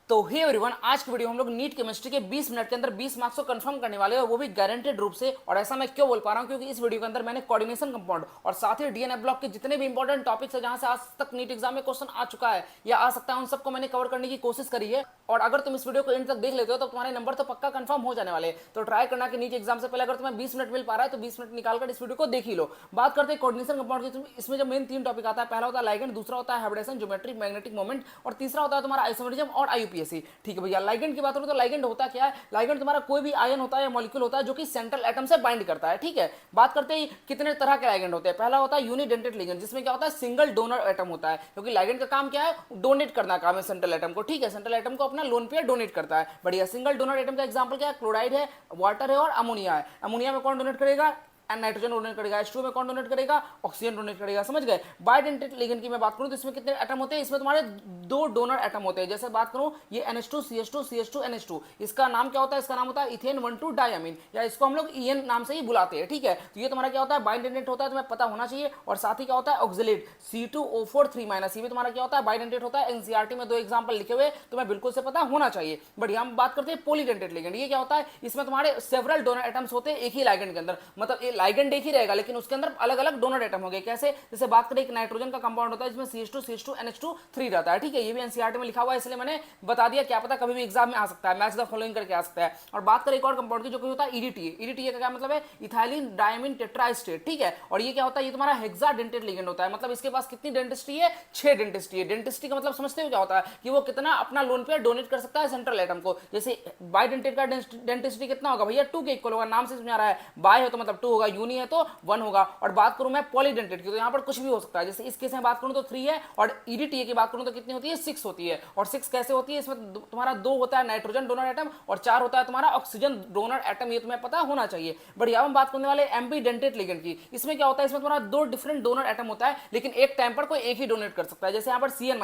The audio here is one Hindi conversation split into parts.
तो हे एवरीवन, आज की वीडियो हम लोग नीट केमिस्ट्री के 20 मिनट के अंदर 20 मार्क्स को कंफर्म करने वाले हैं, और वो भी गारंटेड रूप से। और ऐसा मैं क्यों बोल पा रहा हूं, क्योंकि इस वीडियो के अंदर मैंने कोऑर्डिनेशन कंपाउंड और साथ ही डीएनए ब्लॉक के जितने भी इंपॉर्टेंट टॉपिक्स है जहां से आज तक नीट एग्जाम में क्वेश्चन आ चुका है या आ सकता है, उन सबको मैंने कवर करने की कोशिश करी है। और अगर तुम इस वीडियो को एंड तक देख लेते हो तो तुम्हारे नंबर तो पक्का कंफर्म हो जाने वाले। तो ट्राई करना कि नीट एग्जाम से पहले अगर तुम्हें 20 मिनट मिल पा रहा है तो 20 मिनट निकालकर इस वीडियो को देख ही लो। बात करते हैं कोऑर्डिनेशन कंपाउंड की। इसमें जो मेन 3 टॉपिक आता है, पहला होता है लाइगेंड, दूसरा होता है हाइब्रिडेशन, ज्योमेट्री, मैग्नेटिक मोमेंट, और तीसरा होता है तुम्हारा आइसोमेरिज्म और आईयूपीएसी। ठीक है भैया, लाइगेंड की बात करो तो लाइगेंड होता क्या है? लाइगेंड तुम्हारा कोई भी आयन होता है या मॉलिक्यूल होता है जो कि सेंट्रल एटम से बाइंड करता है। ठीक है, बात करते हैं कितने तरह के लाइगेंड होते हैं। पहला होता है यूनिडेंटेड लिगेंड, जिसमें क्या होता है सिंगल डोनर एटम होता है, क्योंकि लाइगेंड का काम क्या है? डोनेट करना काम है सेंट्रल एटम को। ठीक है, सेंट्रल एटम को अपना लोन पेयर डोनेट करता है। बढ़िया, सिंगल डोनर एटम का एग्जांपल क्या है? क्लोराइड है, वाटर है और अमोनिया है। अमोनिया में कौन डोनेट करेगा? नाइट्रोजन डोनेट करेगा। H2 में कौन डोनेट करेगा? ऑक्सीजन डोनेट करेगा। समझ गए? बाइडेंटेड लिगेंड की मैं बात करूं तो इसमें कितने एटम होते हैं? इसमें तुम्हारे 2 डोनर एटम होते हैं। जैसे बात करूं ये NH2 CH2 CH2 NH2, इसका नाम क्या होता है? इसका नाम होता है इथेन 1,2 डायमीन, या इसको हम लोग EN नाम से ही बुलाते हैं। ठीक है, तो ये तुम्हारा क्या होता है? बाइडेंटेड होता है, तुम्हें पता होना चाहिए। और साथ ही क्या होता है? ऑक्सिलेट C2O4 3-, ये भी तुम्हारा क्या होता है? बाइडेंटेड होता है। एनसीईआरटी में 2 एग्जांपल लिखे हुए, तुम्हें बिल्कुल से पता होना चाहिए। बढ़िया, हम बात करते हैं पॉलीडेंटेड लिगेंड। ये क्या होता है? इसमें तुम्हारे सेवरल डोनर एटम्स होते हैं एक ही लाइगेंड के अंदर, मतलब ये लाइगेंड एक ही रहेगा लेकिन उसके अंदर अलग अलग डोनर एटम हो गए। कैसे? जैसे बात करें एक नाइट्रोजन का कंपाउंड होता है जिसमें CH2 CH2 NH2 3 रहता है। ठीक है, ये भी एनसीईआरटी में लिखा हुआ है, इसलिए मैंने बता दिया, क्या पता कभी भी एग्जाम में आ सकता है। मैच द फॉलोइंग करके आ सकता है। और बात करें एक और कंपाउंड की जो कि होता है EDTA। EDTA का क्या मतलब है? Ethylene diamine tetraacetate. ठीक है, और ये क्या होता है? ये तुम्हारा हेक्साडेंटेट लिगेंड होता है। मतलब इसके पास कितनी डेंटिस्ट्री है? 6 डेंटिस्ट्री है। डेंटिस्ट्री का मतलब समझते हो क्या होता है? कि वो कितना अपना लोन पेयर डोनेट कर सकता है सेंट्रल एटम को। जैसे बाइडेंटेट का डेंटिस्ट्री कितना होगा भैया? 2 के इक्वल होगा। नाम से समझ आ रहा है, बाय है तो मतलब 2 होगा, यूनी है तो 1 होगा। और बात करूं मैं पॉलीडेंटेट की तो यहां पर कुछ भी हो सकता है। जैसे इस केस में बात करूं तो 3 है, और EDTA की बात करूं तो कितनी होती है? 6 होती है। और 6 कैसे होती है? इसमें तुम्हारा 2 होता है नाइट्रोजन डोनर एटम और 4 होता है तुम्हारा ऑक्सीजन डोनर एटम। ये तुम्हें पता होना चाहिए। बढ़िया, हम बात करने वाले एम्बीडेंटेट लिगेंड की। इसमें क्या होता है? इसमें तुम्हारा 2 डिफरेंट डोनर एटम होता है, लेकिन एक टाइम पर कोई एक ही डोनेट कर सकता है। जैसे यहाँ पर CN-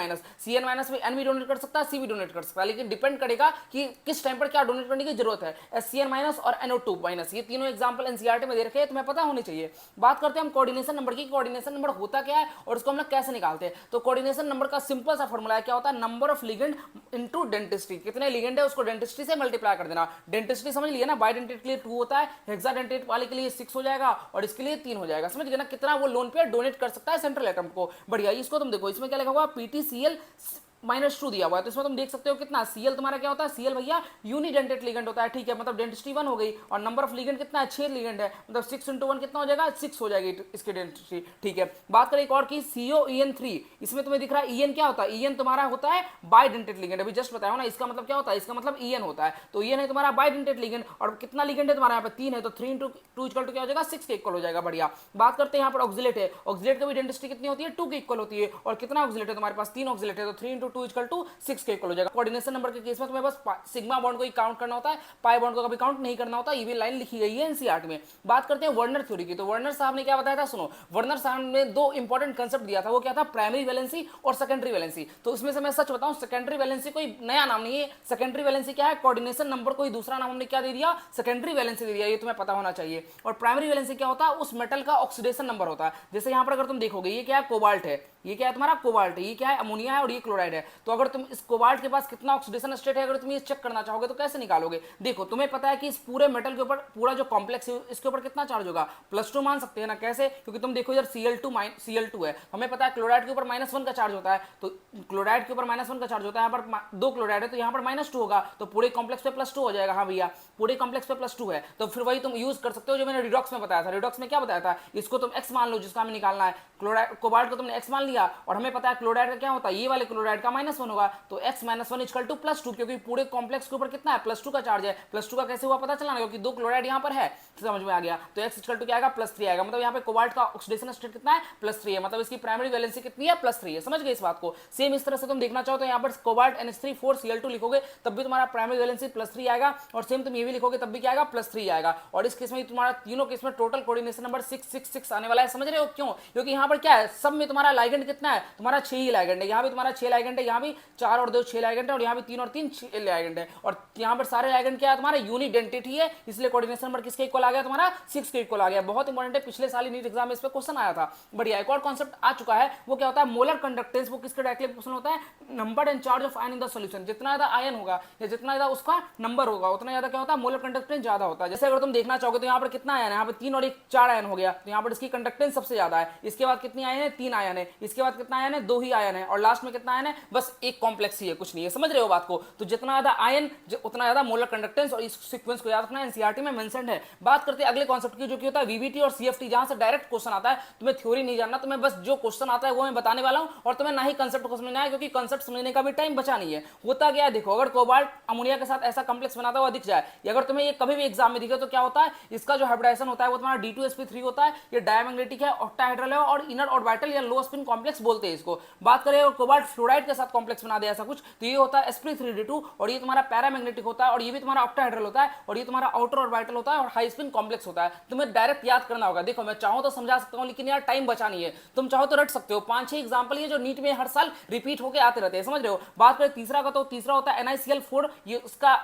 में N भी डोनेट कर सकता है, C भी डोनेट कर सकता है, लेकिन डिपेंड करेगा कि किस टाइम पर क्या डोनेट करने की जरूरत है। SCN- और NO2-, ये तीनों एग्जांपल एनसीईआरटी में दे रखे हैं, तुम्हें पता होनी चाहिए। बात करते हैं हम कोऑर्डिनेशन नंबर की। कोऑर्डिनेशन नंबर होता क्या है और उसको हम लोग कैसे निकालते हैं? तो कोऑर्डिनेशन नंबर का सिंपल सा फॉर्मूला है, क्या होता है? Number of ligand into dentistry. कितने लिगेंड है उसको डेंटिस्ट्री से मल्टीप्लाई कर देना। डेंटिस्ट्री समझ लिया ना? बाइडेंटेट के लिए 2 होता है, हेक्साडेंटेट वाले के लिए 6 हो जाएगा और इसके लिए 3 हो जाएगा। समझ गए ना? कितना वो लोन पे डोनेट कर सकता है सेंट्रल एटम को। बढ़िया, इसको तुम देखो, इसमें क्या लिखा हुआ? PTCl-2 दिया हुआ है, तो इसमें तुम देख सकते हो कितना Cl तुम्हारा क्या होता है? Cl भैया यूनिडेंटेट लिगेंड होता है। ठीक है, मतलब डेंटिस्ट्री 1 हो गई, और नंबर ऑफ लिगेंड कितना है? 6 लिगेंड है, मतलब 6 × 1 कितना हो जाएगा? 6 हो जाएगी इसकी डेंटिस्ट्री। ठीक है, बात करें एक और की COEN3। इसमें तुम्हें दिख रहा है EN क्या होता है? EN तुम्हारा होता है बाइडेंटेट लिगेंड। अभी जस्ट बताया ना, इसका मतलब क्या होता है? इसका मतलब EN होता है। तो EN है तुम्हारा बाइडेंटेट लिगेंड, और कितना लिगेंड है तुम्हारा? यहाँ पे 3 है, तो 3 × 2 = क्या हो जाएगा? 6 के इक्वल हो जाएगा। बढ़िया, बात करते हैं यहाँ पर ऑक्सिलेट है। ऑक्सिलेट की भी डेंटिस्ट्री कितनी होती है? 2 के इक्वल होती है। और कितना ऑक्सिलेट है तुम्हारे पास? 3 ऑक्सिलेट है, तो 3 × 2 = 6 के इक्वल हो जाएगा। कोऑर्डिनेशन नंबर के केस में तुम्हें बस सिग्मा बॉन्ड को ही काउंट करना होता है, पाई बॉन्ड को कभी काउंट नहीं करना होता। ये भी लाइन लिखी गई है एनसीईआरटी में। बात करते हैं वर्नर थ्योरी की। तो वर्नर साहब ने क्या बताया था? सुनो, वर्नर साहब ने 2 इंपॉर्टेंट कंसेप्ट दिया था। वो क्या था? प्राइमरी वैलेंसी और सेकेंडरी वैलेंसी। तो उसमें से मैं सच बताऊं, सेकेंडरी वैलेंसी कोई नया नाम नहीं है। सेकेंडरी वैलेंसी क्या है? कोऑर्डिनेशन नंबर को ही दूसरा नाम हमने क्या दे दिया? सेकेंडरी वैलेंसी दे दिया। ये तुम्हें पता होना चाहिए। और प्राइमरी वैलेंसी क्या होता है? उस मेटल का ऑक्सीडेशन नंबर होता है। जैसे यहाँ पर अगर तुम देखोगे, ये क्या है? कोबाल्ट है, ये क्या है तुम्हारा? कोबाल्ट है, ये क्या है? अमोनिया है, और ये क्लोराइड है। तो अगर तुम इस कोबाल्ट के पास कितना ऑक्सीडेशन स्टेट है, अगर तुम ये चेक करना चाहोगे तो कैसे निकालोगे? देखो, तुम्हें पता है कि इस पूरे मेटल के ऊपर पूरा जो कॉम्प्लेक्स है इसके ऊपर कितना चार्ज होगा? +2 मान सकते हैं ना? कैसे? क्योंकि तुम देखो इधर Cl2 है, हमें पता है क्लोराइड के ऊपर -1 का चार्ज होता है, तो क्लोराइड के ऊपर -1 का चार्ज होता है। यहाँ पर 2 क्लोराइड है तो यहाँ पर -2 होगा, तो पूरे कॉम्प्लेक्स पे +2 हो जाएगा। हाँ भैया, पूरे कॉम्प्लेक्स पे +2 है, तो फिर वही तुम यूज कर सकते हो जो मैंने रिडॉक्स में बताया था। रिडॉक्स में क्या बताया था? इसको तुम x मान लो जिसका हमें निकालना है। क्लोराइड कोबाल्ट को तुमने x मान लिया, और हमें पता है क्लोराइड का क्या होता है? ये वाले क्लोराइड का -1 होगा, तो x - 1 = +2, क्योंकि पूरे कॉम्प्लेक्स के ऊपर कितना है? +2 का चार्ज है। +2 का कैसे हुआ पता चला ना? क्योंकि 2 क्लोराइड यहाँ पर है, समझ में आ गया। तो x = क्या आएगा? +3 आएगा। मतलब यहाँ पे कोबाल्ट का ऑक्सीडेशन स्टेट कितना है? +3 है, मतलब इसकी प्राइमरी वैलेंसी कितनी है? +3 है। समझ गए इस बात को? सेम इस तरह से तुम देखना चाहो तो यहाँ पर कोबाल्ट NH3 4Cl2 लिखोगे तब भी तुम्हारा प्राइमरी वैलेंसी +3 आएगा, और सेम तुम ये भी लिखोगे तब भी क्या आएगा? +3 आएगा। और इस केस में तुम्हारा तीनों केस में टोटल कोऑर्डिनेशन नंबर 666 आने वाला है। समझ रहे हो क्यों? क्योंकि यहाँ पर क्या है? सब में तुम्हारा लाइगेंड लाइगेंड कितना है तुम्हारा 6 ही लाइगेंड है, यहाँ भी तुम्हारा 6 लाइगेंड है, यहाँ भी 4 और 2 6 लाइगेंड है, और यहाँ भी 3 और 3 6 लाइगेंड है, और यहाँ पर सारे लाइगेंड क्या है तुम्हारा यूनिडेंटिटी है, इसलिए कोऑर्डिनेशन नंबर किसके इक्वल आ गया तुम्हारा 6 के इक्वल आ गया। बहुत इंपॉर्टेंट है, पिछले साल नीट एग्जाम में इस पर क्वेश्चन आया था। बढ़िया, एक और कॉन्सेप्ट आ चुका है, वो क्या होता है मोलर कंडक्टेंस। वो किसके डायरेक्टली क्वेश्चन होता है number and charge of ion in the solution. जितना ज्यादा आयन होगा या जितना ज्यादा उसका नंबर होगा उतना ज्यादा क्या होता है मोलर कंडक्टेंस ज्यादा होता है। जैसे अगर तुम देखना चाहोगे तो यहाँ पर कितना आयन है, यहाँ पर 3 और 1 4 आयन हो गया, तो यहाँ पर इसकी कंडक्टेंस सबसे ज्यादा है। इसके बाद कितनी आयन है 3 आयन है, इसके बाद कितना आयन है 2 ही आयन है, और लास्ट में कितना आयन है बस एक कॉम्प्लेक्स ही है, कुछ नहीं है। समझ रहे हो बात को? तो जितना ज्यादा आयन उतना ज्यादा मोलर कंडक्टेंस, और इस सीक्वेंस को याद रखना एनसीईआरटी में मेंशन्ड है। बात करते हैं अगले कॉन्सेप्ट की जो कि होता है वीवीटी और सीएफटी, जहां से डायरेक्ट क्वेश्चन आता है। तुम्हें थ्योरी नहीं जानना, तुम्हें बस जो क्वेश्चन आता है वो मैं बताने वाला हूं, और तुम्हें ना ही कंसेप्ट को समझना है, क्योंकि कंसेप्ट समझने का भी टाइम बचा नहीं है। होता क्या है देखो, अगर कोबाल्ट अमोनिया के साथ ऐसा कॉम्प्लेक्स बनाता हुआ दिख जाए, या अगर तुम्हें ये कभी भी एग्जाम में दिखे, तो क्या होता है इसका जो हाइब्रिडाइजेशन होता है वो तुम्हारा D2sp3 होता है। ये डायमैग्नेटिक है, ऑक्टाहेड्रल है, और इनर ऑर्बिटल या लो स्पिन कॉम्प्लेक्स बोलते हैं इसको। बात करें अगर कोबाल्ट फ्लोराइड के साथ कॉम्प्लेक्स बना दे ऐसा कुछ, तो ये होता है sp3d2, और ये तुम्हारा पैरामैग्नेटिक होता है, और ये भी तुम्हारा ऑक्टाहेड्रल होता है, और ये तुम्हारा आउटर ऑर्बिटल होता है, और हाई स्पिन कॉम्प्लेक्स होता है। तुम्हें डायरेक्ट याद करना होगा। देखो मैं चाहूं तो समझा सकता हूं, लेकिन यार टाइम बचा नहीं है। तुम चाहो तो रट सकते हो, 5-6 एग्जांपल ये जो नीट में हर साल रिपीट होकर आते रहते हैं, समझ रहे हो? बात करें तीसरा का, तो तीसरा होता है NiCl4, ये उसका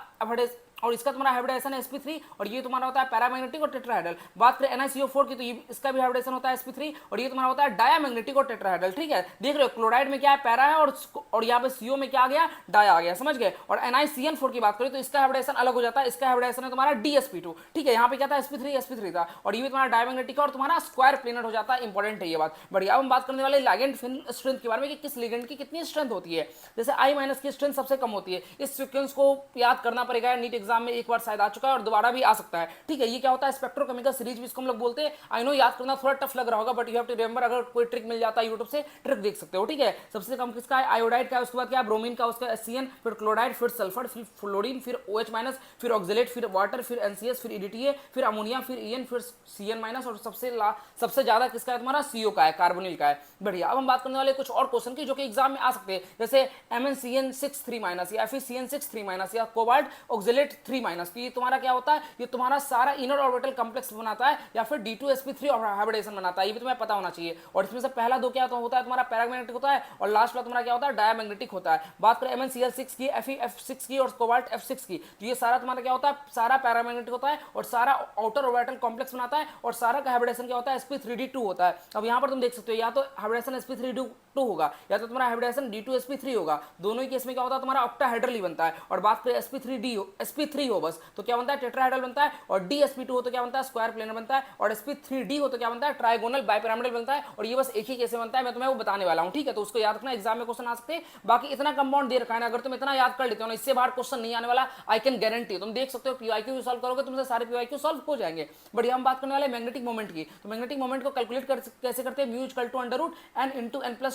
और इसका तुम्हारा हाइब्रिडाइजेशन है sp3, और ये तुम्हारा होता है पैरामैग्नेटिक और टेट्राहेड्रल। बात करें NiCO4 की, तो ये इसका भी हाइब्रिडाइजेशन होता है sp3, और ये तुम्हारा होता है डायमैग्नेटिक और टेट्राहेड्रल। ठीक है, देख रहे हो क्लोराइड में क्या है पैरा है, और यहाँ पे CO में क्या आ गया डाया आ गया, समझ गए? और NiCN4 की बात करें तो इसका हाइब्रिडाइजेशन अलग हो जाता है, इसका हाइब्रिडाइजेशन है तुम्हारा DsP2। ठीक है, यहाँ पे क्या था sp3 था, और ये भी तुम्हारा डायमैग्नेटिक और तुम्हारा स्क्वायर प्लेनर हो जाता है। इंपॉर्टेंट है ये बात। बढ़िया, अब हम बात करने वाले लिगेंड स्ट्रेंथ के बारे में कि किस लिगेंड की कितनी स्ट्रेंथ होती है। जैसे I- की स्ट्रेंथ सबसे कम होती है। इस सीक्वेंस को याद करना पड़ेगा, नीट एग्जाम में एक बार शायद आ चुका है और दोबारा भी आ सकता है। ठीक है, ये क्या होता है स्पेक्ट्रोकेमिकल सीरीज भी इसको हम लोग बोलते हैं। आई नो याद करना थोड़ा टफ लग रहा होगा, but you have to remember. अगर कोई ट्रिक मिल जाता है यूट्यूब से, ट्रिक देख सकते हो। ठीक है, सबसे कम किसका है आयोडाइड का है, उसके बाद क्या ब्रोमीन का, उसका HCN, फिर क्लोराइड, फिर सल्फर, फिर फ्लोरीन, फिर OH-, फिर ऑक्सलेट, फिर वाटर, फिर NCS, फिर EDTA, फिर अमोनिया, फिर EN, फिर CN-, और सबसे ज्यादा किसका है तुम्हारा CO का है, कार्बोनिल का है। बढ़िया, अब हम बात करने वाले कुछ और क्वेश्चन की जो कि एग्जाम में आ सकते हैं, जैसे MnCN6 3- या FeCN6 3- या कोबाल्ट ऑक्सलेट 3-। तो ये तुम्हारा क्या होता है, ये तुम्हारा सारा इनर ऑर्बिटल कॉम्प्लेक्स बनाता है, या फिर D2sp3 हाइब्रिडेशन बनाता है। ये भी तुम्हें पता होना चाहिए। और इसमें से पहला दो क्या होता है तुम्हारा पैरामैग्नेटिक होता है, और लास्ट वाला तुम्हारा क्या होता है डायमैग्नेटिक होता है। बात करें MnCl6 की, Fe की, और कोबाल्ट F6 की, तो ये सारा तुम्हारा क्या होता है सारा पैरामैग्नेटिक होता है, और सारा आउटर ऑर्बिटल कॉम्प्लेक्स बनाता है, और सारा का हाइब्रिडेशन क्या होता है sp3d2 होता है। अब यहाँ पर तुम देख सकते हो, या तो हाइब्रिडेशन sp3d2 होगा, या तो तुम्हारा हाइब्रिडेशन D2sp3 होगा। दोनों ही केस में क्या होता है तुम्हारा ऑक्टाहेड्रल ही बनता है। और बात करें sp3 हो बस, तो क्या बनता है टेट्राहेड्रल बनता है, और DsP2 हो तो क्या बनता है स्क्वायर प्लेनर बनता है, और sp3d हो तो क्या बनता है ट्राइगोनल बाइपिरामिडल बनता है। और ये बस एक ही केस में बनता है, मैं तुम्हें वो बताने वाला हूं। ठीक है, तो उसको याद रखना, एग्जाम में क्वेश्चन आ सकते हैं। बाकी इतना कंपाउंड दे रखा है ना, अगर तुम इतना याद कर लेते हो ना, इससे बाहर क्वेश्चन नहीं आने वाला, आई कैन गारंटी। तुम देख सकते हो PYQ सॉल्व करोगे, तुमसे सारे PYQ सॉल्व हो जाएंगे। बढ़िया, हम बात करने वाले मैग्नेटिक मोमेंट की। तो मैग्नेटिक मोमेंट को कैलकुलेट कैसे करते हैं, म्यू = n ×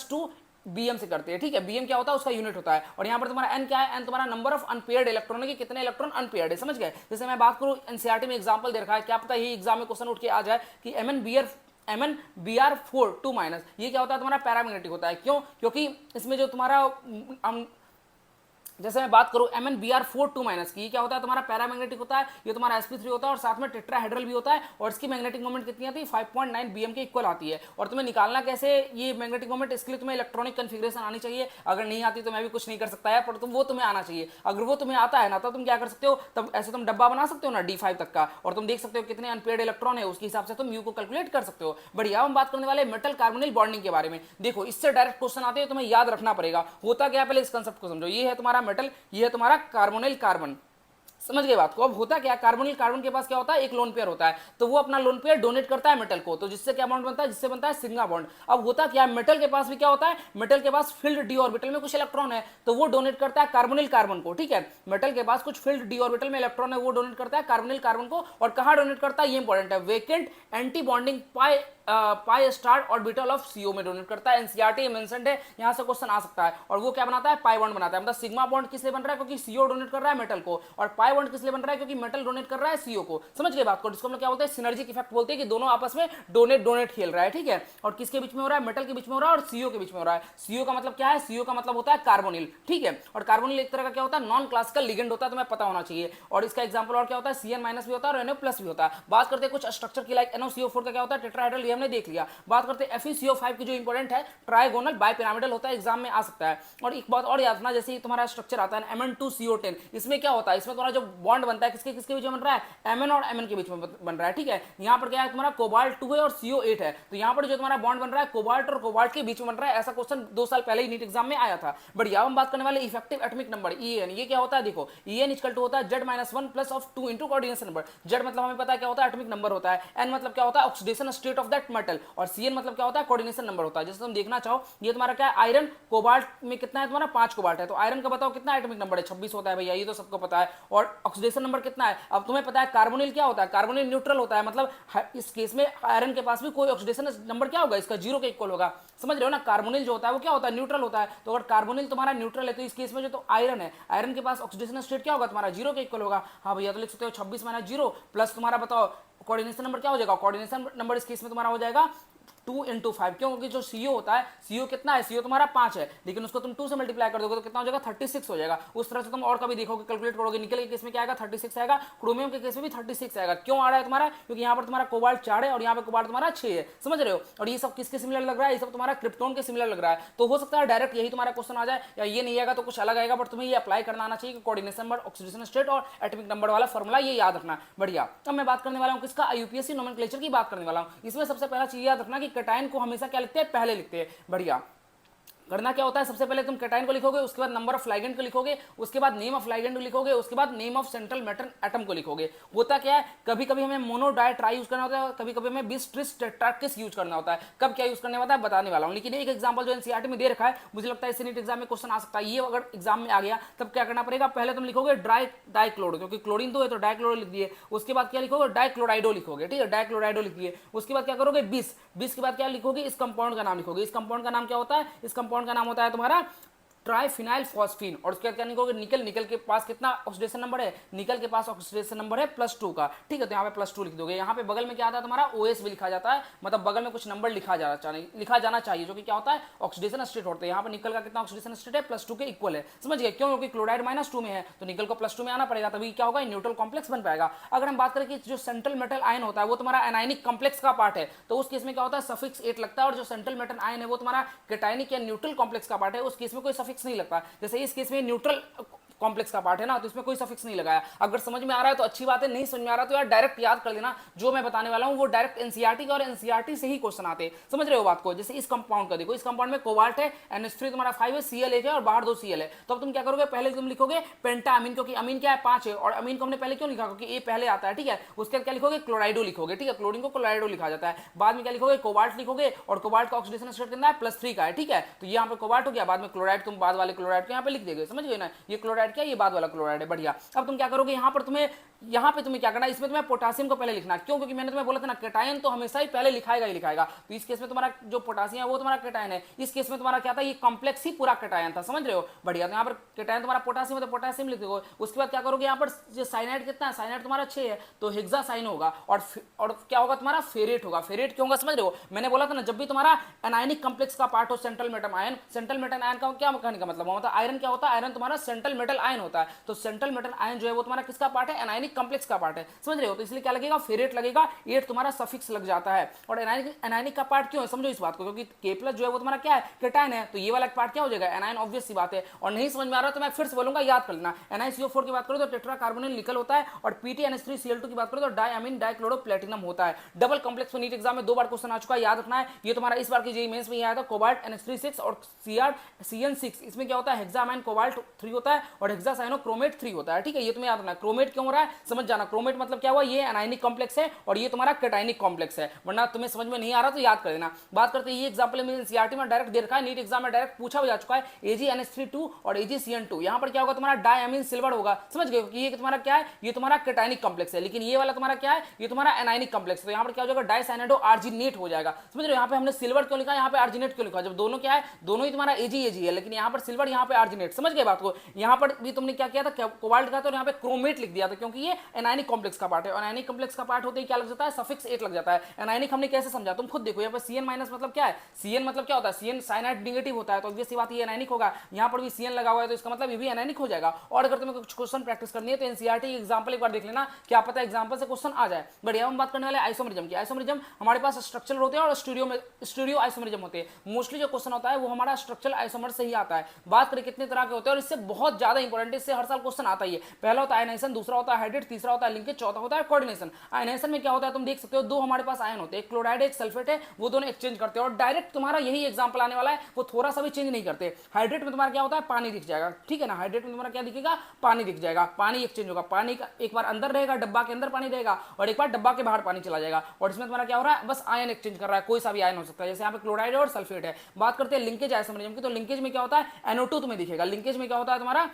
n+2 BM से करते हैं। ठीक है, BM क्या होता है उसका यूनिट होता है। और यहाँ पर तुम्हारा N क्या है, N तुम्हारा नंबर ऑफ अनपेयर्ड इलेक्ट्रॉन है कि कितने इलेक्ट्रॉन अनपेयर्ड है, समझ गए? जैसे मैं बात करूं NCERT में एग्जांपल दे रखा है, क्या पता यही एग्जाम में क्वेश्चन उठ के आ जाए कि MnBr4 ये क्या होता है तुम्हारा पैरामैग्नेटिक होता है। क्यों? क्योंकि इसमें जो तुम्हारा जैसे मैं बात करूं MnBr4 की, क्या होता है तुम्हारा पैरामैग्नेटिक होता है, ये तुम्हारा sp3 होता है, और साथ में टेट्राहेड्रल भी होता है, और इसकी मैग्नेटिक मोमेंट कितनी आती है 5.9 BM के इक्वल आती है। और तुम्हें निकालना कैसे ये मैग्नेटिक मोमेंट, इसके लिए तुम्हें इलेक्ट्रॉनिक कन्फिग्रेशन आनी चाहिए। अगर नहीं आती तो मैं भी कुछ नहीं कर सकता है, पर वो तुम्हें आना चाहिए। अगर वो तुम्हें आता है ना, तो तुम क्या कर सकते हो, तब ऐसे तुम डब्बा बना सकते हो ना D5 तक का, और तुम देख सकते हो कितने अनपेयर्ड इलेक्ट्रॉन है, उसके हिसाब से तुम म्यू को कैलकुलेट कर सकते हो। बढ़िया, हम बात करने वाले मेटल कार्बोनिल बॉन्डिंग के बारे में। देखो इससे डायरेक्ट क्वेश्चन आते हैं, तुम्हें याद रखना पड़ेगा। होता क्या, पहले इस कंसेप्ट को समझो। ये है तुम्हारा मेटल, ये है तुम्हारा कार्बोनिल कार्बन, समझ गए बात को? अब होता क्या, कार्बोनिल कार्बन के पास क्या होता है एक लोन पेयर होता है, तो वो अपना लोन पेयर डोनेट करता है मेटल को, तो जिससे क्या बॉन्ड बनता है, जिससे बनता है सिग्मा बॉन्ड। अब होता क्या, मेटल के पास भी क्या होता है, मेटल के पास फील्ड d ऑर्बिटल में कुछ इलेक्ट्रॉन है, तो वो डोनेट करता है कार्बोनिल कार्बन को। ठीक है, मेटल के पास कुछ फील्ड d ऑर्बिटल में इलेक्ट्रॉन है, वो डोनेट करता है कार्बोनिल कार्बन को। और कहां डोनेट करता है, ये इंपॉर्टेंट है, vacant anti bonding pi star orbital of CO में डोनेट करता है। NCERT मेंशन्ड है, यहां से क्वेश्चन आ सकता है। और वो क्या बनाता है, पाई बॉन्ड बनाता है। मतलब सिग्मा बॉन्ड किस लिए बन रहा है, क्योंकि CO डोनेट कर रहा है मेटल को, और पाई बॉन्ड किस लिए बन रहा है, क्योंकि मेटल डोनेट कर रहा है CO को। समझ गए बात को? जिसको हम लोग क्या बोलते हैं, सिनर्जिक इफेक्ट बोलते हैं, कि दोनों आपस में डोनेट खेल रहा है। ठीक है, और किसके बीच में हो रहा है, मेटल के बीच में हो रहा है, और CO के बीच में हो रहा है। CO का मतलब क्या है, CO का मतलब होता है कार्बोनिल। ठीक है, और कार्बोनिल एक तरह का क्या होता है, नॉन क्लासिकल लिगेंड होता है, तुम्हें पता होना चाहिए। और इसका एग्जांपल और क्या होता है, CN- भी होता है, और NO+ भी होता है। बात करते हैं कुछ स्ट्रक्चर की, लाइक NOCO4 का क्या होता है टेट्राहेड्रल, ये हमने देख लिया। बात करते हैं FeCO5 की जो इंपॉर्टेंट है, ट्राइगोनल बाइपिरामिडल होता है, एग्जाम में आ सकता है। और एक बात और याद रखना, जैसे तुम्हारा स्ट्रक्चर आता है Mn2CO10, इसमें क्या होता है, इसमें तुम्हारा जो बॉन्ड बनता है किसके किसके बीच में बन रहा है, Mn और Mn के बीच में बन रहा है, ठीक है। यहाँ पर क्या है तुम्हारा कोबाल्ट 2 है और CO8 है, तो यहाँ पर जो तुम्हारा बॉन्ड बन रहा है कोबाल्ट और कोबाल्ट के बीच में बन रहा है। ऐसा क्वेश्चन 2 साल पहले ही नीट एग्जाम में आया था। बढ़िया, अब हम बात करने वाले इफेक्टिव एटॉमिक नंबर EN। ये क्या होता है, देखो EN इक्वल टू होता है Z-1 plus of 2 into coordination number. Z मतलब हमें पता है क्या होता है, एटॉमिक नंबर होता है। N मतलब क्या होता है, oxidation state of that metal. और CN मतलब क्या होता है, कोऑर्डिनेशन नंबर होता है। जैसे तुम देखना चाहो, ये तुम्हारा क्या है, आयरन कोबाल्ट में कितना है तुम्हारा, 5 कोबाल्ट है, तो आयरन का बताओ कितना एटॉमिक नंबर है, 26 होता है भैया, ये तो सबको पता है। और ऑक्सीडेशन नंबर कितना है, अब तुम्हें पता है कार्बोनिल क्या होता है, कार्बोनिल न्यूट्रल होता है, मतलब इस केस में आयरन के पास भी कोई ऑक्सीडेशन नंबर क्या होगा, इसका 0 के इक्वल होगा। समझ रहे हो ना, कार्बोनिल जो होता है वो क्या होता है, न्यूट्रल होता है। तो अगर कार्बोनिल तुम्हारा न्यूट्रल है तो इस केस में जो तो आयरन है, आयरन के पास ऑक्सीडेशन स्टेट क्या होगा तुम्हारा, 0 के इक्वल होगा। हाँ भैया, तो लिख सकते हो 26 माइनस 0 प्लस तुम्हारा बताओ कोऑर्डिनेशन नंबर क्या हो जाएगा, कोऑर्डिनेशन नंबर इस केस में तुम्हारा हो जाएगा 2 इंटू 5। क्यों, क्योंकि जो CO होता है, CO कितना है, CO तुम्हारा 5 है, लेकिन उसको तुम 2 से मल्टीप्लाई कर दोगे तो कितना हो जाएगा, 36 हो जाएगा। उस तरह से तुम और कभी देखोगे, कैलकुलेट करोगे, निकल के केस में क्या आएगा, 36 आएगा, क्रोमियम के केस में भी 36 आएगा। क्यों आ रहा है तुम्हारा, क्योंकि यहाँ पर तुम्हारा कोबाल्ट 4 है और यहाँ पे कोबाल्ट तुम्हारा 6 है। समझ रहे हो, और ये सब किसके सिमिलर लग रहा है, ये सब तुम्हारा क्रिप्टोन के सिमिलर लग रहा है। तो हो सकता है डायरेक्ट यही तुम्हारा क्वेश्चन आ जाए, या ये नहीं आएगा तो कुछ अलग आएगा, बट तुम्हें ये अप्लाई करना आना चाहिए कि कोऑर्डिनेशन नंबर, ऑक्सीडेशन स्टेट और एटॉमिक नंबर वाला फॉर्मूला ये याद रखना। बढ़िया, अब मैं बात करने वाला हूँ किसका, IUPAC नोमेनक्लेचर की बात करने वाला हूँ। इसमें सबसे पहला चीज याद रखना कि कैटायन को हमेशा क्या लिखते हैं, पहले लिखते हैं। बढ़िया, करना क्या होता है, सबसे पहले तुम कैटायन को लिखोगे, उसके बाद नंबर ऑफ लाइगेंड को लिखोगे, उसके बाद नेम ऑफ लाइगेंड को लिखोगे, उसके बाद name of central metal atom को लिखोगे। होता क्या है, कभी कभी हमें मोनो डाई ट्राई यूज करना होता है, कभी कभी हमें बिस ट्रिस टेट्राकिस यूज करना होता है। कब क्या यूज करने वाला है बताने वाला हूं, लेकिन एक एग्जांपल जो एनसीईआरटी में दे रखा है, मुझे लगता है इससे नीट एग्जाम में क्वेश्चन आ सकता है। ये अगर एग्जाम में आ गया तब क्या करना पड़ेगा, पहले तुम लिखोगे डाइक्लोरो, क्योंकि क्लोरीन 2 है तो डाइक्लोरो लिख दिए। उसके बाद क्या लिखोगे, डाइक्लोराइडो लिखोगे, ठीक है, डाइक्लोराइडो लिख दिए। उसके बाद क्या करोगे, 20 के बाद क्या लिखोगे, इस कंपाउंड का नाम लिखोगे। इस कंपाउंड का नाम क्या होता है, इस कंपाउंड का नाम होता है तुम्हारा ट्राइफिनाइल फॉस्फीन। और उसके बाद क्या लिखोगे, निकल, निकल के पास कितना ऑक्सीडेशन नंबर है, निकल के पास ऑक्सीडेशन नंबर है +2 का, ठीक है, तो यहाँ पे +2 लिख दोगे। यहाँ पे बगल में क्या आता है तुम्हारा, OS भी लिखा जाता है, मतलब बगल में कुछ नंबर लिखा जाना चाहिए, जो कि क्या होता है, ऑक्सीडेशन स्टेट होता है। यहाँ पे निकल का कितना ऑक्सीडेशन स्टेट है, +2 के इक्वल है। समझ गए, क्यों, क्योंकि क्लोराइड -2 में है, तो निकल को +2 में आना पड़ेगा, तभी क्या होगा, न्यूट्रल कॉम्प्लेक्स बन पाएगा। अगर हम बात करें कि जो सेंट्रल मेटल आयन होता है वो तुम्हारा एनायनिक कॉम्प्लेक्स का पार्ट है, तो उस केस में क्या होता है, सफिक्स 8 लगता है। और जो सेंट्रल मेटल आयन है वो तुम्हारा कैटायनिक या न्यूट्रल कॉम्प्लेक्स का पार्ट है, उस केस में कोई सफिक्स नहीं लगता। जैसे इस केस में न्यूट्रल कॉम्प्लेक्स का पार्ट है ना, तो इसमें कोई सफिक्स नहीं लगाया। अगर समझ में आ रहा है तो अच्छी बात है, नहीं समझ में आ रहा तो यार डायरेक्ट याद कर लेना, जो मैं बताने वाला हूं वो डायरेक्ट एनसीईआरटी का, और एनसीईआरटी से ही क्वेश्चन आते हैं। समझ रहे हो बात को। जैसे इस कंपाउंड का देखो, इस कंपाउंड में कोबाल्ट है, NH3 तुम्हारा 5 है, Cl 1 है और बाहर 2 Cl है। तो अब तुम क्या करोगे, पहले तुम लिखोगे पेंटामीन, क्योंकि अमीन क्या है, 5 है, और अमीन को हमने पहले क्यों लिखा, क्योंकि ए पहले आता है, ठीक है। उसके बाद क्या लिखोगे, क्लोराइडो लिखोगे, ठीक है, क्लोरीन को क्लोराइडो लिखा जाता है। बाद में क्या लिखोगे, कोबाल्ट लिखोगे, और कोबाल्ट का ऑक्सीडेशन स्टेट कितना है, +3 का है, ठीक है। तो ये यहाँ पे कोबाल्ट हो गया, बाद में क्लोराइड, तुम बाद वाले क्लोराइड को यहाँ पे लिख देगे। समझ गए ना, ये क्लोराइड क्या है, ये बाद वाला क्लोराइड है। बढ़िया, अब तुम क्या करोगे, यहाँ पे तुम्हें क्या करना है, इसमें तुम्हें पोटासियम को पहले लिखना। क्यों, क्योंकि मैंने तुम्हें बोला था ना, कैटायन तो हमेशा ही पहले लिखाएगा ही लिखाएगा। तो इस केस में तुम्हारा जो पोटासियम है वो तुम्हारा कैटायन है। इस केस में तुम्हारा क्या था, ये कॉम्प्लेक्स ही पूरा कैटायन था। समझ रहे हो, बढ़िया। तो यहाँ पर कैटायन तुम्हारा पोटासियम है तो पोटासियम लिख दोगे। उसके बाद क्या करोगे, यहाँ पर जो साइनाइड कितना है, साइनाइड तुम्हारा 6 है, तो हेक्सासाइन होगा। और क्या होगा तुम्हारा, फेरेट होगा। फेरेट क्यों होगा, समझ रहे हो, मैंने बोला था ना, जब भी तुम्हारा एनायनिक कॉम्प्लेक्स का पार्ट हो central metal ion, central metal ion का क्या कहने का मतलब होता है, आयरन क्या होता है, आयरन तुम्हारा सेंट्रल मेटल आयन होता है। तो सेंट्रल मेटल आयन जो है वो तुम्हारा किसका पार्ट है, एनायनिक कॉम्प्लेक्स का पार्ट है। समझ रहे हो, तो इसलिए क्या लगेगा, फेरेट लगेगा, 8 तुम्हारा सफिक्स लग जाता है। और एनायनिक का पार्ट क्यों है, समझो इस बात को, क्योंकि K+ जो है वो तुम्हारा क्या है, कैटायन है, तो ये वाला पार्ट क्या हो जाएगा, एनायन, ऑब्वियस सी बात है। और नहीं समझ में आ रहा तो मैं फिर से बोलूंगा, याद कर लेना। NiCO4 की बात करो तो टेट्रा कार्बोनिल निकल होता है, और PTNH3Cl2 की बात करो तो डायमीन डाइक्लोरो प्लेटिनम होता है। डबल कॉम्प्लेक्स नीट एग्जाम में 2 बार क्वेश्चन आ चुका है, याद रखना है। ये तुम्हारा इस बार की जेईई मेंस में आया था, कोबाल्ट NH3 और CN6, इसमें क्या होता है, हेक्सामाइन कोबाल्ट 3 होता है और हेक्सासाइनो क्रोमेट 3 होता है, ठीक है। ये तुम्हें याद रखना, क्रोमेट क्यों हो रहा है समझ जाना। क्रोमेट मतलब क्या हुआ, ये एनायनिक कॉम्प्लेक्स है और ये तुम्हारा कैटायनिक कॉम्प्लेक्स है, वरना तुम्हें समझ में नहीं आ रहा तो याद कर लेना। बात करते हैं, ये एग्जांपल में एनसीईआरटी में डायरेक्ट दे रखा है, नीट एग्जाम में डायरेक्ट पूछा जा चुका है, AgNH3 और AgCN2। यहां पर क्या होगा, तुम्हारा डायमीन सिल्वर होगा। समझ गए कि ये तुम्हारा क्या है, ये तुम्हारा कैटायनिक कॉम्प्लेक्स है, लेकिन ये वाला तुम्हारा क्या है, ये तुम्हारा एनायनिक कॉम्प्लेक्स है। तो यहां पर क्या हो जाएगा, डाइसाइनाइडो आर्जिनेट हो जाएगा। समझ रहे हो, यहां पे हमने सिल्वर क्यों लिखा, यहां पे आर्जिनेट क्यों लिखा, जब दोनों क्या है, दोनों ही तुम्हारा Ag है, लेकिन यहां पर सिल्वर, यहां पे आर्जिनेट। समझ गए बात को। यहां पर पर भी तुमने क्या किया था, कोबाल्ट का, तो यहाँ पे क्रोमेट लिख दिया था क्योंकि ये एनायनिक कॉम्प्लेक्स का पार्ट है। और एनायनिक कॉम्प्लेक्स का पार्ट होते ही क्या लग जाता है, सफिक्स 8 लग जाता है। एनायनिक हमने कैसे समझा, तुम खुद देखो यहाँ पे Cn माइनस मतलब क्या है, Cn मतलब क्या होता है, Cn साइनाइड नेगेटिव होता है, तो ऑब्वियस सी बात ये एनायनिक होगा। यहाँ पर भी Cn लगा हुआ है तो इसका मतलब ये भी एनायनिक हो जाएगा। और अगर तुम्हें कुछ क्वेश्चन प्रैक्टिस करनी है तो एनसीईआरटी एग्जांपल एक बार देख लेना, क्या पता एग्जांपल से क्वेश्चन आ जाए। बढ़िया, हम बात करने वाले आइसोमरिज्म की। आइसोमरिज्म हमारे पास स्ट्रक्चरल होते हैं और स्टीरियो आइसोमरिज्म होते हैं। मोस्टली जो क्वेश्चन होता है वो हमारा स्ट्रक्चरल आइसोमर से ही आता है। बात करें कितने तरह के होते हैं, और इससे बहुत ज्यादा इंपॉर्टेंट, इससे हर साल क्वेश्चन आता ही है। पहला होता है आयनाइजेशन, दूसरा होता है हाइड्रेट, तीसरा होता है लिंकेज, चौथा होता है कोऑर्डिनेशन। आयनाइजेशन में क्या होता है, तुम देख सकते हो दो हमारे पास आयन होते हैं, एक क्लोराइड एक सल्फेट है, वो दोनों एक्सचेंज करते हैं। और डायरेक्ट तुम्हारा यही एग्जांपल आने वाला है, वो थोड़ा सा भी चेंज नहीं करते। हाइड्रेट में तुम्हारा क्या होता है, पानी दिख जाएगा, ठीक है ना, हाइड्रेट में तुम्हारा क्या दिखेगा, पानी दिख जाएगा, पानी एक्सचेंज होगा। पानी का एक बार अंदर रहेगा, डब्बा के अंदर पानी रहेगा, और एक बार डब्बा के बाहर पानी चला जाएगा। और इसमें तुम्हारा क्या हो रहा है, बस आयन एक्सचेंज कर रहा है, कोई सा भी आयन हो सकता है, जैसे यहाँ पे क्लोराइड और सल्फेट है। बात करते हैं लिंकेज आइसोमरिज्म की, तो लिंकेज में क्या होता है, NO2 तुम्हें दिखेगा। लिंकेज में क्या होता है तुम्हारा,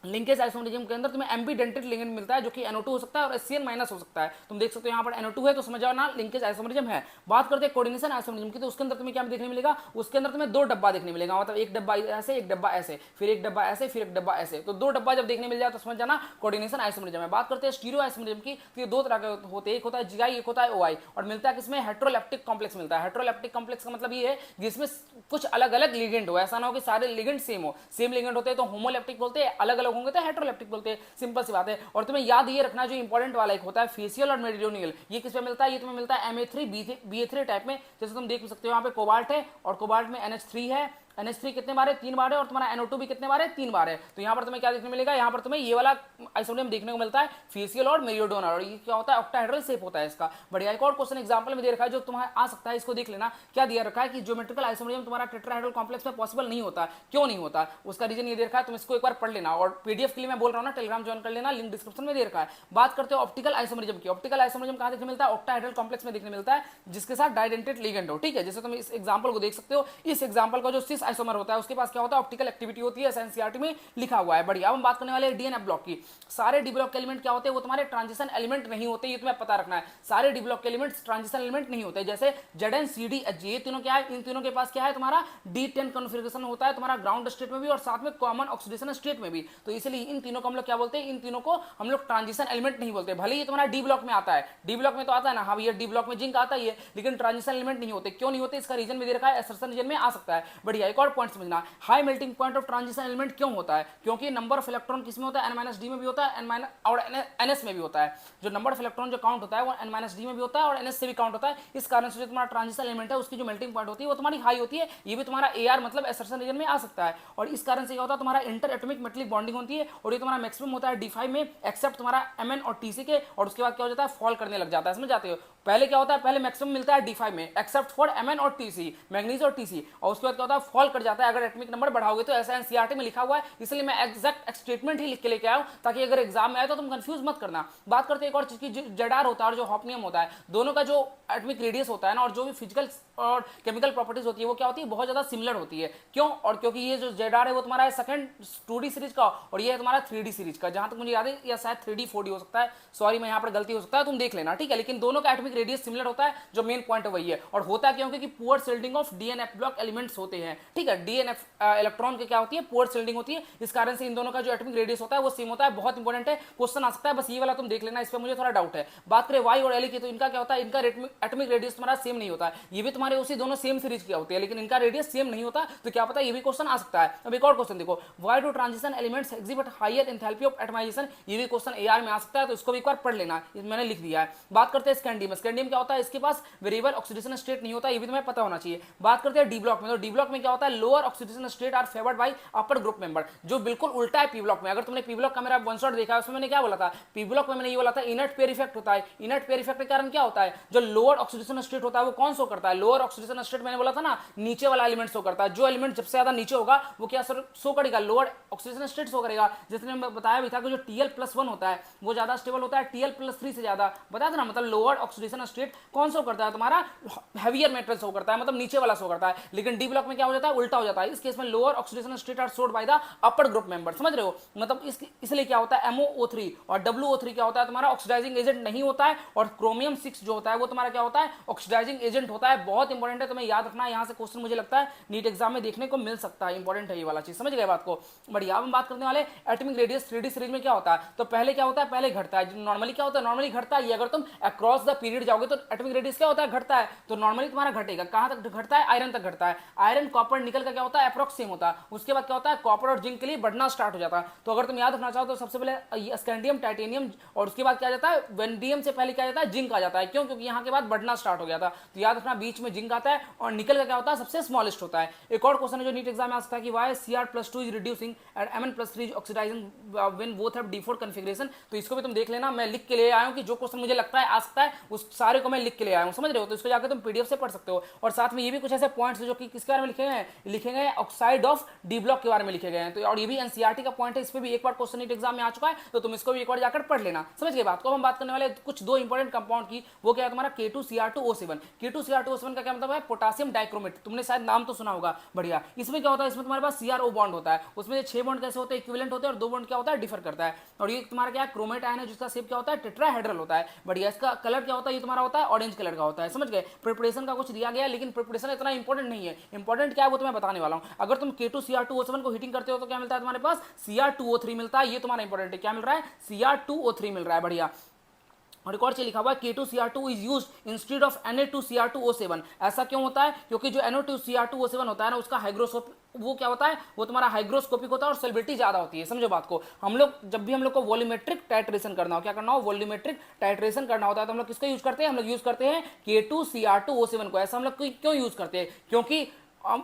लिंकेज आइसोमरिज्म के अंदर तुम्हें एम्बीडेंटेड लिगेंड मिलता है, जो कि NO2 हो सकता है और HCl माइनस हो सकता है। तुम देख सकते हो यहाँ पर NO2 है तो समझ जाओ ना लिंकेज आइसोमरिज्म है। बात करते हैं कोऑर्डिनेशन आइसोमरिज्म की, तो उसके अंदर तुम्हें क्या देखने मिलेगा, उसके अंदर तुम्हें दो डब्बा देखने मिलेगा, मतलब एक डब्बा ऐसे, एक डब्बा ऐसे, फिर एक डब्बा ऐसे, फिर एक डब्बा ऐसे, तो दो डब्बा जब देखने मिल जाए तो समझ जाना कोऑर्डिनेशन आइसोमरिज्म है। बात करते हैं स्टीरियो आइसोमरिज्म की, तो ये दो तरह के होते हैं, एक होता है GI, एक होता है OI, और मिलता है किसमें, हेट्रोलेप्टिक कॉम्प्लेक्स मिलता है। हेट्रोलेप्टिक कॉम्प्लेक्स का मतलब ये है जिसमें कुछ अलग अलग लिगेंड हो, ऐसा ना हो कि सारे लिगेंड सेम हो। सेम लिगेंड होते हैं तो होमोलेप्टिक बोलते हैं, अलग अलग होंगे तो हेट्रोलेप्टिक बोलते हैं। सिंपल सी बात है। और तुम्हें याद ये रखना जो इंपॉर्टेंट वाला एक होता है फेसियल और मेरिडोनियल, ये किस पे मिलता है, ये तुम्हें मिलता है Ma3 Ba3 टाइप में। जैसे तुम देख सकते हो यहाँ पे कोबाल्ट है और कोबाल्ट में NH3 है, NH3 कितने बार है, 3 बार है, और तुम्हारा NO2 भी कितने बार है, 3 बार है। तो यहाँ पर तुम्हें क्या देखने मिलेगा, यहाँ पर तुम्हें ये वाला आइसोमरिज्म देखने को मिलता है फेसियल और मेरिडोनल, और ये क्या होता है, ऑक्टाहेड्रल शेप होता है इसका। बढ़िया, एक और क्वेश्चन एग्जांपल में दे रखा है जो तुम्हारा आ सकता है, इसको देख लेना। क्या दिया रखा है कि ज्योमेट्रिकल आइसोमरिज्म तुम्हारा टेट्राहेड्रल कॉम्प्लेक्स में पॉसिबल नहीं होता, क्यों नहीं होता, उसका रीजन ये दे रखा है, तुम इसको एक बार पढ़ लेना। और पीडीएफ के लिए मैं बोल रहा हूँ ना, टेलीग्राम ज्वाइन कर लेना, लिंक डिस्क्रिप्शन में दे रखा है। बात करते हो ऑप्टिकल आइसोमरिज्म की। ऑप्टिकल आइसोमरिज्म कहाँ देखने मिलता है, ऑक्टाहेड्रल कॉम्प्लेक्स में देखने मिलता है, जिसके साथ डाइडेंटेड लिगेंड हो, ठीक है। जैसे तुम इस एग्जांपल को देख सकते हो, इस एग्जांपल का जो सिस आइसोमर होता है उसके पास क्या होता है, ऑप्टिकल एक्टिविटी होती है, एनसीईआरटी में लिखा हुआ है। बढ़िया, हम बात करने वाले हैं डीएनएफ ब्लॉक की। सारे डी ब्लॉक के एलिमेंट क्या होते हैं, वो तुम्हारे ट्रांजिशन एलिमेंट नहीं होते, ये तुम्हें पता रखना है। सारे डी ब्लॉक के एलिमेंट्स ट्रांजिशन एलिमेंट नहीं होते। जैसे Zn CD Hg, ये तीनों क्या है, इन तीनों के पास क्या है, तुम्हारा D10 कॉन्फ़िगरेशन होता है, तुम्हारा ग्राउंड स्टेट में भी और साथ में कॉमन ऑक्सीडेशन स्टेट में भी। तो इसलिए इन तीनों को हम लोग क्या बोलते हैं, इन तीनों को हम लोग ट्रांजिशन एलिमेंट नहीं बोलते। भले ही तुम्हारा डी ब्लॉक में आता है, डी ब्लॉक में तो आता है ना, हाँ भैया डी ब्लॉक में जिंक आता ही है, लेकिन ट्रांजिशन एलिमेंट नहीं होते। क्यों नहीं होते, इसका रीजन भी दे रखा है, असर्शन रीजन में आ सकता है। बढ़िया, एक और पॉइंट समझना, high melting point of transition element क्यों होता है, क्योंकि नंबर ऑफ इलेक्ट्रॉन किसमें होता है, N-D में भी होता है, N- और NS में भी होता है। जो नंबर ऑफ इलेक्ट्रॉन जो काउंट होता है वो N-D में भी होता है और NS से भी काउंट होता है। इस कारण से जो तुम्हारा ट्रांजिशन एलिमेंट है उसकी जो मेल्टिंग पॉइंट होती है वो तुम्हारी हाई होती है। ये भी तुम्हारा AR मतलब असर्शन रीजन में आ सकता है। और इस कारण से क्या होता है, तुम्हारा इंटर एटॉमिक मेटलिक बॉन्डिंग होती है, और ये तुम्हारा मैक्सिमम होता है D5 में, एक्सेप्ट तुम्हारा Mn और Tc के। और उसके बाद क्या हो जाता है, फॉल करने लग जाता है, समझ जाते हो। पहले क्या होता है, पहले मैक्सिमम मिलता है D5 में, एक्सेप्ट फॉर Mn और Tc, मैग्नीज और Tc, और उसके बाद क्या होता है, फॉल कर जाता है अगर एटॉमिक नंबर बढ़ाओगे तो। ऐसा एनसीईआरटी में लिखा हुआ है, इसलिए मैं एग्जैक्ट स्टेटमेंट ही लिख के लेके आया हूं, ताकि अगर एग्जाम में आए तो तुम कंफ्यूज मत करना। बात करते हैं एक और चीज की, जेडार होता है और जो हॉफनियम होता है, दोनों का जो एटॉमिक रेडियस होता है ना, और जो भी फिजिकल और केमिकल प्रॉपर्टीज होती है वो क्या होती है, बहुत ज्यादा सिमिलर होती है। क्यों, और क्योंकि ये जो जेडार है वो तुम्हारा सेकंड 2D सीरीज का, और ये है तुम्हारा 3D सीरीज का, जहां तक मुझे याद है, या शायद 3D 4D हो सकता है, सॉरी मैं यहाँ पर गलती हो सकता है, तुम देख लेना, ठीक है। लेकिन दोनों का एटॉमिक रेडियस सिमिलर होता है, जो मेन पॉइंट वही है। और होता क्यों, क्योंकि poor shielding of DNF block elements होते हैं, ठीक है। डीएनएफ इलेक्ट्रॉन की क्या होती है, पुअर शिल्डिंग होती है, इस कारण से इन दोनों का जो एटॉमिक रेडियस होता है वो सेम होता है। बहुत इंपॉर्टेंट है, क्वेश्चन आ सकता है, बस ये वाला तुम देख लेना, इस पर मुझे थोड़ा डाउट है। बात करें वाई और एल की, तो इनका क्या होता है, इनका एटॉमिक रेडियस तुम्हारा सेम नहीं होता है। ये भी तुम्हारे उसी दोनों सेम सीरीज की होती है, लेकिन इनका रेडियस सेम नहीं होता, तो क्या पता ये भी क्वेश्चन आ सकता है। अब एक और क्वेश्चन देखो, why do transition elements exhibit higher enthalpy of atomisation, ये भी क्वेश्चन एआर में आ सकता है, तो इसको भी एक बार पढ़ लेना, मैंने लिख दिया है। बात करते हैं स्कैंडियम। स्कैंडियम क्या होता है, इसके पास वेरिएबल ऑक्सीडेशन स्टेट नहीं होता, ये भी तुम्हें पता होना चाहिए। बात करते हैं डी ब्लॉक में, तो डी ब्लॉक में क्या होता है, lower oxidation state are favoured by upper group member, जो बिल्कुल उल्टा है पी ब्लॉक में। अगर तुमने पी ब्लॉक का मेरा वन शॉट देखा है, उसमें मैंने क्या बोला था, पी ब्लॉक में मैंने ये बोला था इनर्ट पेयर इफेक्ट होता है। इनर्ट पेयर इफेक्ट के कारण क्या होता है, जो लोअर ऑक्सीडेशन स्टेट होता है वो कौन शो करता है, लोअर ऑक्सीडेशन स्टेट मैंने बोला था ना, नीचे वाला एलिमेंट शो करता है। जो एलिमेंट जब से ज्यादा नीचे होगा वो क्या शो करेगा, लोअर ऑक्सीडेशन स्टेट शो करेगा। जिसने मैं बताया भी था कि जो Tl+1 होता है वो ज्यादा स्टेबल होता है Tl+3 से ज्यादा, बताया था ना। मतलब लोअर ऑक्सीडेशन स्टेट कौन शो करता है, तुम्हारा हैवियर मेटल शो करता है, मतलब नीचे वाला शो करता है। लेकिन डी ब्लॉक में क्या हो जाता है, उल्टा हो जाता है। इस केस में lower oxidation state are showed by the upper group member, समझ रहे हो। मतलब इसलिए क्या होता है, MoO3 और WO3 क्या होता है, तुम्हारा ऑक्सीडाइजिंग एजेंट नहीं होता है, और क्रोमियम 6 जो होता है वो तुम्हारा क्या होता है, ऑक्सीडाइजिंग एजेंट होता है। बहुत बहुत इंपॉर्टेंट है, तुम्हें याद रखना। यहाँ से क्वेश्चन मुझे लगता है नीट एग्जाम में देखने को मिल सकता है, इंपॉर्टेंट है ये वाला चीज, समझ गए बात को। बढ़िया, अब हम बात करने वाले एटॉमिक रेडियस 3D सीरीज में क्या होता है। तो पहले क्या होता है, पहले घटता है। नॉर्मली क्या होता है, नॉर्मली घटता है। अगर तुम अक्रॉस द पीरियड जाओगे तो एटॉमिक रेडियस क्या होता है, घटता है। तो नॉर्मली तुम्हारा घटेगा, कहां तक घटता है, आयरन तक घटता है। आयरन कॉपर निकल का क्या होता है, अप्रॉक्स सेम होता है। उसके बाद क्या होता है, कॉपर और जिंक के लिए बढ़ना स्टार्ट हो जाता है। तो अगर तुम याद रखना चाहो तो सबसे पहले स्कैंडियम, टाइटेनियम, और उसके बाद क्या जाता है, वेनेडियम से पहले क्या जाता है, जिंक आ जाता है। क्यों, क्योंकि यहाँ के बाद बढ़ना स्टार्ट हो गया था। तो याद रखना बीच में जिंक आता है, और निकल का क्या होता है, सबसे स्मॉलेस्ट होता है। एक और क्वेश्चन है जो नीट एग्जाम में आ सकता है कि why Cr+2 is reducing and Mn+3 is oxidising when both have D4 configuration. तो इसको भी तुम देख लेना, मैं लिख के ले आया हूं कि जो क्वेश्चन मुझे लगता है आ सकता है उस सारे को मैं लिख के ले आया हूं, समझ रहे हो। तो इसको जाकर तुम पीडीएफ से पढ़ सकते हो। और साथ में ये भी कुछ ऐसे पॉइंट्स जो कि किसके बारे में लिखे गए हैं, लिखे गए ऑक्साइड ऑफ डी ब्लॉक के बारे में लिखे गए हैं। तो और ये भी एनसीईआरटी का पॉइंट है, इस पर भी एक बार क्वेश्चन नीट एग्जाम में आ चुका है, तो तुम इसको भी एक बार जाकर पढ़ लेना, समझ गए बात को। हम बात करने वाले कुछ दो इंपॉर्टेंट कंपाउंड की, वो क्या है तुम्हारा K2Cr2O7। K2Cr2O7 का क्या मतलब है, पोटासियम डाइक्रोमेट, तुमने शायद नाम तो सुना होगा। बढ़िया, इसमें क्या होता है, इसमें तुम्हारे पास CrO बॉन्ड होता है। उसमें 6 बॉन्ड कैसे होते हैं, इक्विवेलेंट होते हैं, और 2 बॉन्ड क्या होता है, डिफर करता है। और ये तुम्हारा क्या है, क्रोमेट आयन है, जिसका शेप क्या होता है, टेट्राहेड्रल होता है। बढ़िया, इसका कलर क्या होता है, ये तुम्हारा होता है ऑरेंज कलर का होता है, समझ गए। प्रिपरेशन का कुछ दिया गया, लेकिन प्रिपरेशन इतना इंपॉर्टेंट नहीं है। इंपॉर्टेंट क्या है वो तो मैं बताने वाला हूं। अगर तुम K2Cr2O7 को हीटिंग करते हो तो क्या मिलता है तुम्हारे पास, Cr2O3 मिलता है। ये तुम्हारा इंपॉर्टेंट है, क्या मिल रहा है, Cr2O3 मिल रहा है। बढ़िया, और एक और चीज लिखा हुआ है K2Cr2 is used instead of Na2Cr2O7। ऐसा क्यों होता है, क्योंकि जो Na2Cr2O7 होता है ना, उसका हाइग्रोस्कोप वो क्या होता है, वो तुम्हारा हाइग्रोस्कोपिक होता है और सॉल्बिलिटी ज्यादा होती है, समझो बात को। हम लोग जब भी हम लोग को वॉल्यूमेट्रिक टाइट्रेशन करना हो, क्या करना हो, वॉल्यूमेट्रिक टाइट्रेशन करना होता है, तो हम लोग किसको यूज करते हैं, हम लोग यूज करते हैं K2Cr2O7 को। ऐसा हम लोग क्यों यूज करते हैं, क्योंकि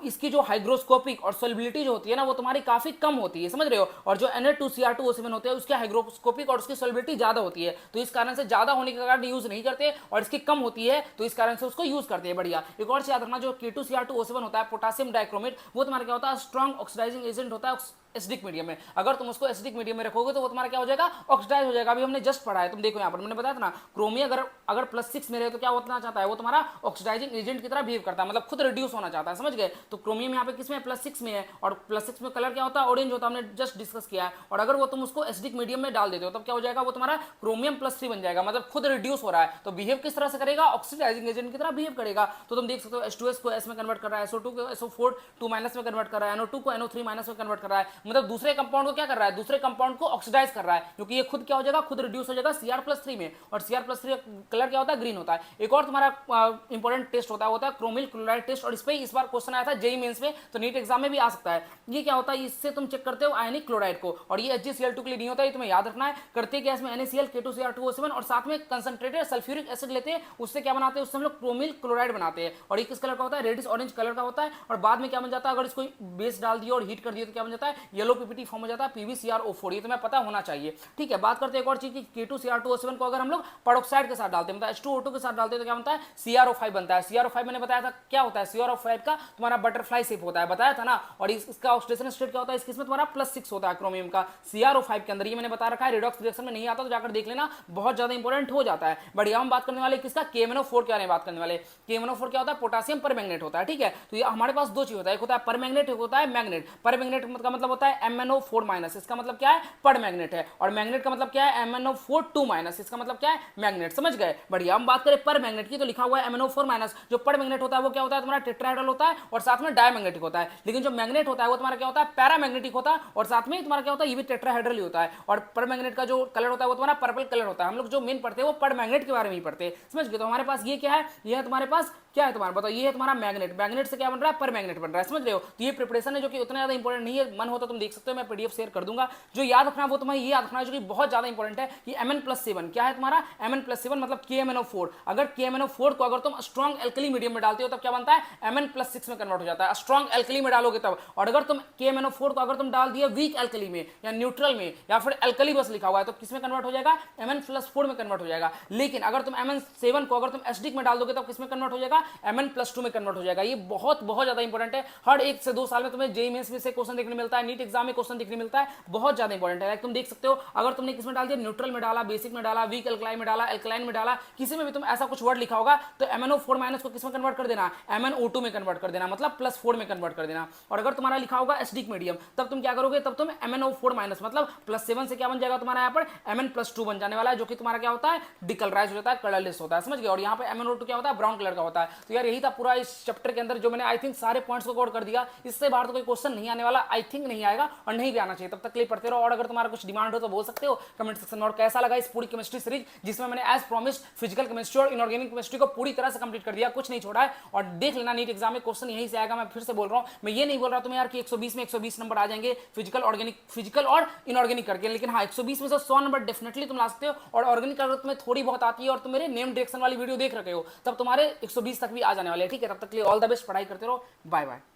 इसकी जो हाइग्रोस्कोपिक और सोलिबिलिटी जो होती है ना, वो तुम्हारी काफी कम होती है, समझ रहे हो। और जो Na2Cr2O7 होते हैं, उसकी हाइग्रोस्कोपिक और उसकी सोलिबिलिटी ज्यादा होती है। तो इस कारण से ज्यादा होने के कारण यूज नहीं करते, और इसकी कम होती है तो इस कारण से उसको यूज करते हैं। बढ़िया, एक और याद रखना, जो K2Cr2O7 होता है, पोटासियम डाइक्रोमेट, वो तुम्हारा क्या होता है, स्ट्रॉन्ग ऑक्सीडाइजिंग एजेंट होता है एसिडिक मीडियम में। अगर तुम उसको एसिडिक मीडियम में रखोगे तो वो तुम्हारा क्या हो जाएगा, ऑक्सीडाइज हो जाएगा। अभी हमने जस्ट पढ़ा है, तुम देखो यहाँ पर मैंने बताया था ना, क्रोमियम अगर +6 में रहे तो क्या होना चाहता है, वो तुम्हारा ऑक्सीडाइजिंग एजेंट की तरह बिहेव करता है, मतलब खुद रिड्यूस होना चाहता है, समझ गए। तो क्रोमियम यहाँ पे किसमें, +6 में है, और +6 में कलर क्या होता है, ऑरेंज होता है, हमने जस्ट डिस्कस किया है। और अगर वो तुम उसको एसिडिक मीडियम में डाल देते हो तब क्या हो जाएगा, वो तुम्हारा क्रोमियम +3 बन जाएगा, मतलब खुद रिड्यूस हो रहा है। तो बिहेव किस तरह से करेगा, ऑक्सीडाइजिंग एजेंट की तरह बिहेव करेगा। तो तुम देख सकते हो H2S को S में कन्वर्ट कर रहा है, SO2 को SO4 2- में कन्वर्ट कर रहा है, NO2 को NO3- में कन्वर्ट कर रहा है, मतलब दूसरे कंपाउंड को क्या कर रहा है, दूसरे कंपाउंड को ऑक्सीडाइज कर रहा है, क्योंकि ये खुद क्या हो जाएगा, खुद रिड्यूस हो जाएगा Cr+3 में। और Cr+3 कलर क्या होता है, ग्रीन होता है। एक और तुम्हारा इंपॉर्टेंट टेस्ट होता है क्रोमिल क्लोराइड टेस्ट, और इस पे इस बार क्वेश्चन आया था जेईई मेंस में, तो नीट एग्जाम में भी आ सकता है। ये क्या होता है, इससे तुम चेक करते हो आयनिक क्लोराइड को, और ये HgCl2 के लिए नहीं होता है, ये तुम्हें याद रखना है। करते क्या इसमें NaCl K2Cr2O7 और साथ में कंसंट्रेटेड सल्फ्यूरिक एसिड लेते हैं, उससे क्या बनाते हैं, उससे हम लोग क्रोमिल क्लोराइड बनाते हैं। और ये किस कलर का होता है, रेडिश ऑरेंज कलर का होता है। और बाद में क्या बन जाता है, अगर इसको बेस डाल दिया और हीट कर दिया तो क्या बन जाता है, येलो पीपीटी फॉर्म हो जाता है, PbCrO4। ये तुम्हें पता होना चाहिए, ठीक है। बात करते हैं एक और चीज की, K2Cr2O7 को अगर हम लोग पेरोक्साइड के साथ डालते हैं, मतलब H2O2 के साथ डालते हैं, तो क्या बनता है, CrO5 बनता है। CrO5 मैंने बताया था क्या होता है, CrO5 का तुम्हारा बटरफ्लाई शेप होता है, बताया था ना। और इसका ऑक्सीडेशन स्टेट क्या होता है, इसमें तुम्हारा +6 होता है क्रोमियम का CrO5 के अंदर, ये मैंने बता रखा है। रिडॉक्स रिएक्शन में नहीं आता तो जाकर देख लेना, बहुत ज्यादा इंपॉर्टेंट हो जाता है। बढ़िया, हम बात करने वाले किसका, KMnO4 के बारे में बात करने वाले। KMnO4 क्या होता है, पोटासियम परमैंगनेट होता है, ठीक है। तो ये हमारे पास दो चीज होता है, एक होता है परमैंगनेट, एक होता है मैग्नेट। परमैंगनेट का मतलब होता है MnO4-, इसका मतलब क्या है, परमैंगनेट है। और मैग्नेट का मतलब क्या है, MnO4-, इसका मतलब क्या है, मैग्नेट, समझ गए। बढ़िया, हम बात करें परमैंगनेट की, तो लिखा हुआ है MnO4-। जो परमैंगनेट होता है वो क्या होता है, तुम्हारा टेट्राहेड्रल होता है और साथ में डायमैग्नेटिक होता है। लेकिन जो मैग्नेट होता है वो तुम्हारा क्या होता है, पैरामैग्नेटिक होता है, और साथ में तुम्हारा क्या होता है, ये भी टेट्राहेड्रल ही होता है। और परमैंगनेट का जो कलर होता है वो तुम्हारा पर्पल कलर होता है। हम लोग जो मेन पढ़ते हैं वो परमैंगनेट के बारे में ही पढ़ते हैं, समझ गए। तो हमारे पास ये क्या है, ये है तुम्हारे पास क्या है, तुम्हारा बताओ, ये है तुम्हारा मैग्नेट। मैग्नेट से क्या बन रहा है, परमैंगनेट बन रहा है, समझ रहे हो। तो ये प्रिपरेशन है जो कि उतना ज्यादा इंपॉर्टेंट नहीं है, मन हो तो तुम देख सकते हो, मैं पीडीएफ शेयर कर दूंगा। जो याद रखना वो तुम्हें ये याद रखना है, जो कि बहुत ज्यादा इंपॉर्टेंट है, कि Mn+7 क्या है तुम्हारा, Mn+7 मतलब KMnO4। अगर KMnO4 को अगर तुम स्ट्रॉन्ग एल्कली मीडियम में डालते हो तब क्या बनता है, Mn+6 में कन्वर्ट हो जाता है, स्ट्रॉन्ग एल्कली में डालोगे तब। और अगर तुम KMnO4 को अगर तुम डाल दिए वीक एल्कली में या न्यूट्रल में या फिर एल्कली बस लिखा हुआ है, तो किसमें कन्वर्ट हो जाएगा, Mn+4 में कन्वर्ट हो जाएगा। लेकिन अगर तुम Mn7 को अगर तुम एसिडिक में डाल दोगे तब किसमें कन्वर्ट हो जाएगा, Mn+2 में कन्वर्ट हो जाएगा। ये बहुत बहुत ज्यादा इंपॉर्टेंट है, हर 1 से 2 साल में तुम्हें जेईई मेंस में से क्वेश्चन देखने मिलता है, नीट एग्जाम में क्वेश्चन देखने मिलता है, बहुत ज्यादा इंपॉर्टेंट है। तुम देख सकते हो अगर तुमने किसमें डाल दिया, न्यूट्रल में डाला, बेसिक में डाला, वीक एल्कलाइन में डाला, एल्कलाइन में डाला, किसी में भी तुम ऐसा कुछ वर्ड लिखा होगा तो MnO4 माइनस को किसमें कन्वर्ट कर देना, MnO2 में कन्वर्ट कर देना, मतलब +4 में कन्वर्ट कर देना। और अगर तुम्हारा लिखा होगा एसिडिक मीडियम तब तुम क्या करोगे, तब तुम MnO4 माइनस मतलब +7 से क्या बन जाएगा तुम्हारा यहाँ पर Mn+2 बन जाने वाला है, जो कि तुम्हारा क्या होता है, डिकलराइज हो जाता है, कलरलेस होता है, समझ गए। और यहाँ पे MnO2 क्या होता है, ब्राउन कलर का होता है। तो यार यही था पूरा इस चैप्टर के अंदर, जो मैंने आई थिंक सारे पॉइंट्स को कवर कर दिया। इससे बाहर तो कोई क्वेश्चन नहीं आने वाला, आई थिंक नहीं आएगा और नहीं भी आना चाहिए। तब तक के लिए पढ़ते रहो, और अगर तुम्हारा कुछ डिमांड हो तो बोल सकते हो कमेंट सेक्शन में। और कैसा लगा इस पूरी केमिस्ट्री सीरीज, जिसमें मैंने एज प्रॉमिस्ड फिजिकल केमिस्ट्री और इनऑर्गेनिक केमिस्ट्री को पूरी तरह से कंप्लीट कर दिया, कुछ नहीं छोड़ा है। और देख लेना नीट एग्जाम में क्वेश्चन यहीं से आएगा। मैं फिर से बोल रहा हूं, मैं ये नहीं बोल रहा तुम्हें यार कि 120 में 120 नंबर आ जाएंगे फिजिकल ऑर्गेनिक, फिजिकल और इनऑर्गेनिक करके, लेकिन हाँ 120 में से 100 नंबर डेफिनेटली तुम ला सकते हो। और ऑर्गेनिक अगर तुम्हें थोड़ी बहुत आती है और तुम मेरे नेम डायरेक्शन वाली वीडियो देख रहे हो, तब तुम्हारे 120 तक भी आ जाने वाले हैं, ठीक है। तब तक के लिए ऑल द बेस्ट, पढ़ाई करते रहो, बाय बाय।